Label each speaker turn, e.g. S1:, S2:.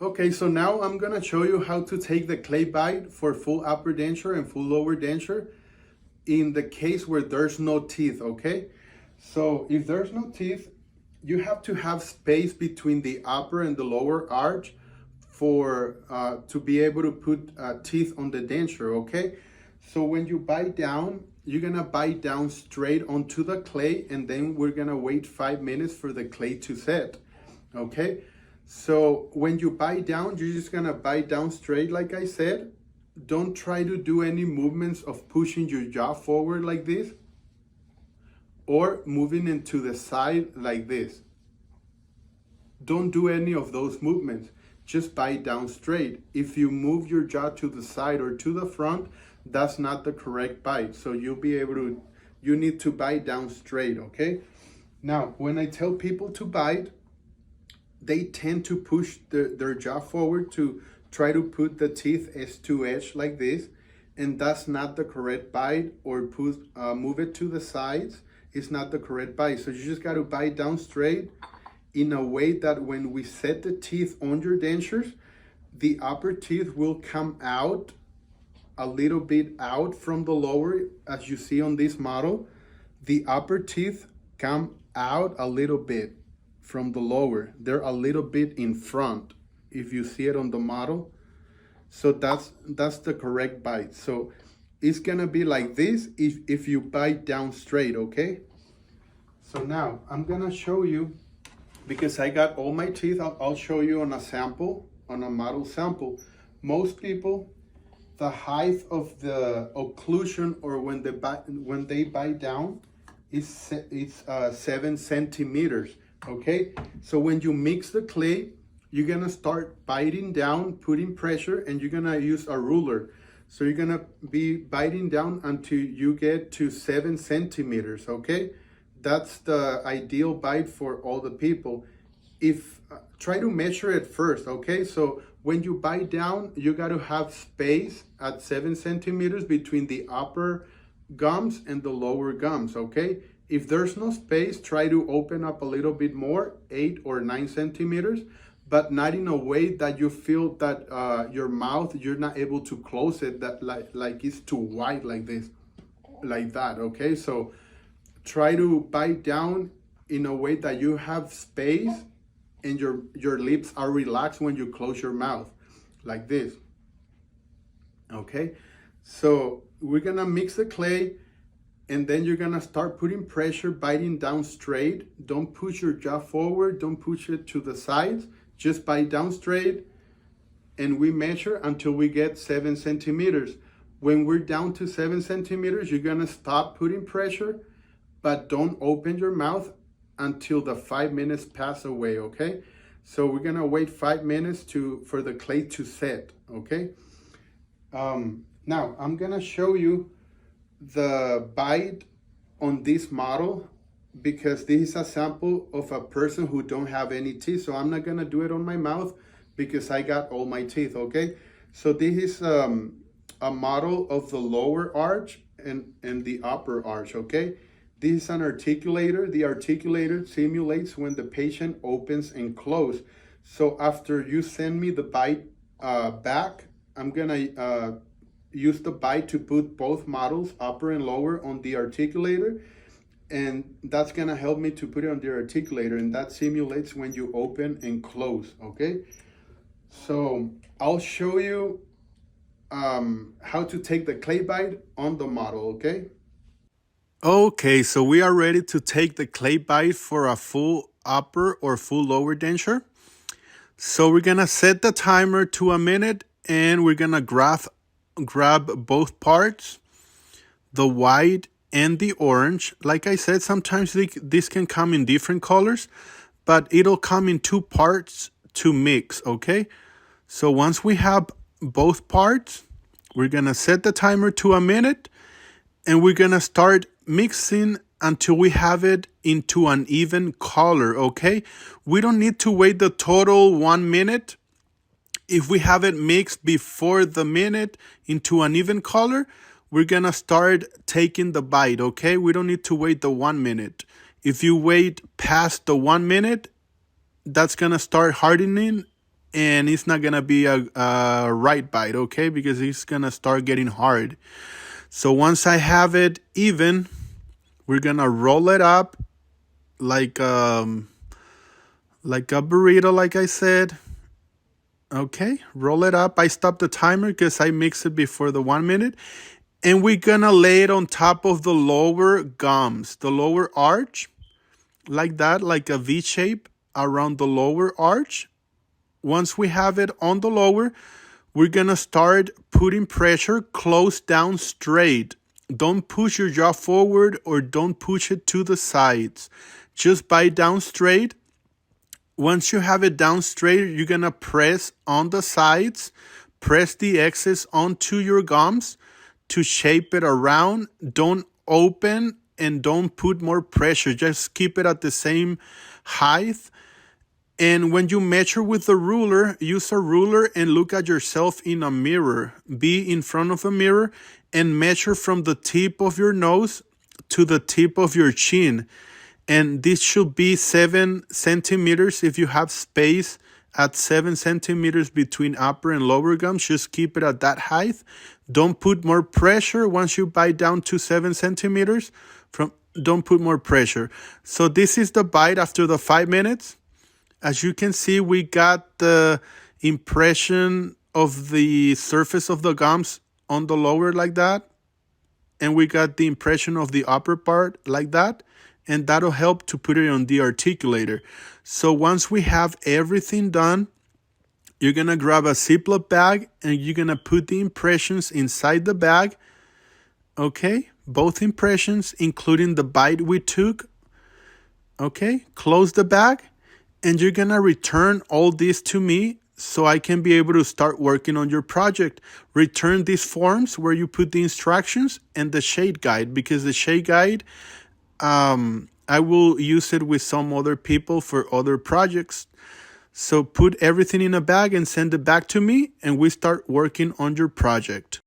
S1: Okay, so now I'm gonna show you how to take the clay bite for full upper denture and full lower denture in the case where there's no teeth, okay? So if there's no teeth, you have to have space between the upper and the lower arch for to be able to put teeth on the denture, okay? So when you bite down, you're gonna bite down straight onto the clay, and then we're gonna wait 5 minutes for the clay to set, okay? So when you bite down, you're just gonna bite down straight like I said. Don't try to do any movements of pushing your jaw forward like this or moving into the side like this. Don't do any of those movements. Just bite down straight. If you move your jaw to the side or to the front, that's not the correct bite. So you'll be able to, you need to bite down straight, okay? Now, when I tell people to bite, they tend to push their jaw forward to try to put the teeth edge to edge like this, and that's not the correct bite, or move it to the sides. It's not the correct bite. So you just got to bite down straight in a way that when we set the teeth on your dentures, the upper teeth will come out a little bit out from the lower. As you see on this model, the upper teeth come out a little bit from the lower. They're a little bit in front if you see it on the model. So that's the correct bite. So it's gonna be like this if you bite down straight, okay? So now I'm gonna show you, because I got all my teeth, I'll show you on a sample, on a model sample. Most people, the height of the occlusion, or when they bite down, is 7 centimeters. Okay, so when you mix the clay, you're gonna start biting down, putting pressure, and you're gonna use a ruler. So you're gonna be biting down until you get to 7 centimeters, okay? That's the ideal bite for all the people. Try to measure it first, okay? So when you bite down, you gotta have space at 7 centimeters between the upper gums and the lower gums, okay? If there's no space, try to open up a little bit more, 8 or 9 centimeters, but not in a way that you feel that your mouth, you're not able to close it, that like it's too wide like this, like that, okay? So try to bite down in a way that you have space and your lips are relaxed when you close your mouth, like this, okay? So we're gonna mix the clay, and then you're gonna start putting pressure, biting down straight. Don't push your jaw forward, don't push it to the sides, just bite down straight, and we measure until we get 7 centimeters. When we're down to 7 centimeters, you're gonna stop putting pressure, but don't open your mouth until the 5 minutes pass away, okay? So we're gonna wait 5 minutes for the clay to set, okay? Now I'm gonna show you the bite on this model, because this is a sample of a person who don't have any teeth. So I'm not gonna do it on my mouth because I got all my teeth, okay? So this is a model of the lower arch and the upper arch, okay? This is an articulator. The articulator simulates when the patient opens and closes. So after you send me the bite back, I'm gonna use the bite to put both models, upper and lower, on the articulator, and that's gonna help me to put it on the articulator, and that simulates when you open and close, okay? So I'll show you how to take the clay bite on the model, okay? Okay, so we are ready to take the clay bite for a full upper or full lower denture. So we're gonna set the timer to a minute, and we're gonna grab both parts, the white and the orange. Like I said, sometimes this can come in different colors, but it'll come in 2 parts to mix, okay? So once we have both parts, we're gonna set the timer to a minute, and we're gonna start mixing until we have it into an even color, okay? We don't need to wait the total 1 minute. If we have it mixed before the minute into an even color, we're gonna start taking the bite, okay? We don't need to wait the 1 minute. If you wait past the 1 minute, that's gonna start hardening and it's not gonna be a right bite, okay? Because it's gonna start getting hard. So once I have it even, we're gonna roll it up like a burrito, like I said. Okay, roll it up. I stopped the timer because I mixed it before the 1 minute. And we're gonna lay it on top of the lower gums, the lower arch, like that, like a V shape around the lower arch. Once we have it on the lower, we're gonna start putting pressure close down straight. Don't push your jaw forward or don't push it to the sides. Just bite down straight. Once you have it down straight, you're gonna press on the sides, press the excess onto your gums to shape it around. Don't open and don't put more pressure. Just keep it at the same height. And when you measure with the ruler, use a ruler and look at yourself in a mirror. Be in front of a mirror and measure from the tip of your nose to the tip of your chin. And this should be 7 centimeters. If you have space at 7 centimeters between upper and lower gums, just keep it at that height. Don't put more pressure. Once you bite down to 7 centimeters, don't put more pressure. So this is the bite after the 5 minutes. As you can see, we got the impression of the surface of the gums on the lower like that. And we got the impression of the upper part like that. And that'll help to put it on the articulator. So once we have everything done, you're going to grab a Ziploc bag and you're going to put the impressions inside the bag. Okay, both impressions, including the bite we took. Okay, close the bag and you're going to return all this to me so I can be able to start working on your project. Return these forms where you put the instructions and the shade guide, because the shade guide, I will use it with some other people for other projects. So put everything in a bag and send it back to me and we start working on your project.